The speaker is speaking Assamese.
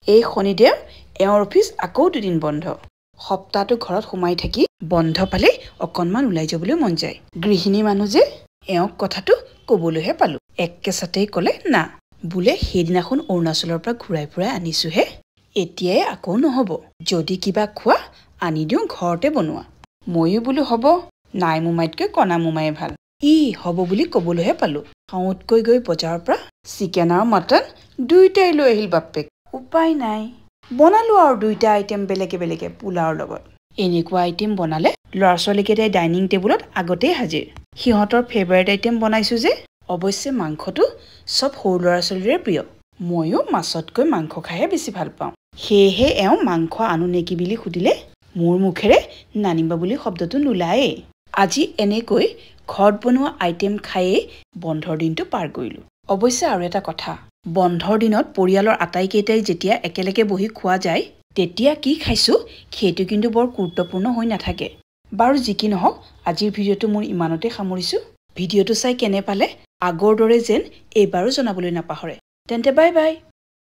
এই শনিদেৱ এওঁৰ অফিচ আকৌ 2 দিন বন্ধ সপ্তাহটো ঘৰত সোমাই থাকি বন্ধ পালে অকণমান ওলাই যাবলৈ মন যায় গৃহিণী মানুহ যে এওঁক কথাটো ক'বলৈহে পালো একেছাতেই ক'লে না বোলে সেইদিনাখন অৰুণাচলৰ পৰা ঘূৰাই ফুৰাই আনিছোহে এতিয়াই আকৌ নহ'ব যদি কিবা খোৱা আনি দিওঁ ঘৰতে বনোৱা ময়ো বোলো হ'ব নাই মোমাইতকৈ কণা মোমাই ভাল হ'ব বুলি ক'বলৈহে পালো খাওঁতকৈ গৈ বজাৰৰ পৰা চিকেন আৰু মটন দুইটাই লৈ আহিল বাপেক উপায় নাই বনালো আৰু দুইটা আইটেম বেলেগে পোলাওৰ লগত এনেকুৱা আইটেম বনালে ল'ৰা ছোৱালীকেইটাই ডাইনিং টেবুলত আগতেই হাজিৰ সিহঁতৰ ফেভাৰিট আইটেম বনাইছো যে অৱশ্যে মাংসটো সব সৰু ল'ৰা ছোৱালীৰে প্ৰিয় ময়ো মাছতকৈ মাংস খাইহে বেছি ভাল পাওঁ সেয়েহে এওঁ মাংস আনো নেকি বুলি সুধিলে মোৰ মুখেৰে নানিবা বুলি শব্দটো নোলায়েই আজি এনেকৈ ঘৰত বনোৱা আইটেম খায়েই বন্ধৰ দিনটো পাৰ কৰিলো অৱশ্যে আৰু এটা কথা বন্ধৰ দিনত পৰিয়ালৰ আটাইকেইটাই যেতিয়া একেলগে বহি খোৱা যায় তেতিয়া কি খাইছো সেইটো কিন্তু বৰ গুৰুত্বপূৰ্ণ হৈ নাথাকে বাৰু যি কি নহওক আজিৰ ভিডিঅ'টো মোৰ ইমানতে সামৰিছো ভিডিঅ'টো চাই কেনে পালে আগৰ দৰে যেন এইবাৰো জনাবলৈ নাপাহৰে তেন্তে বাই বাই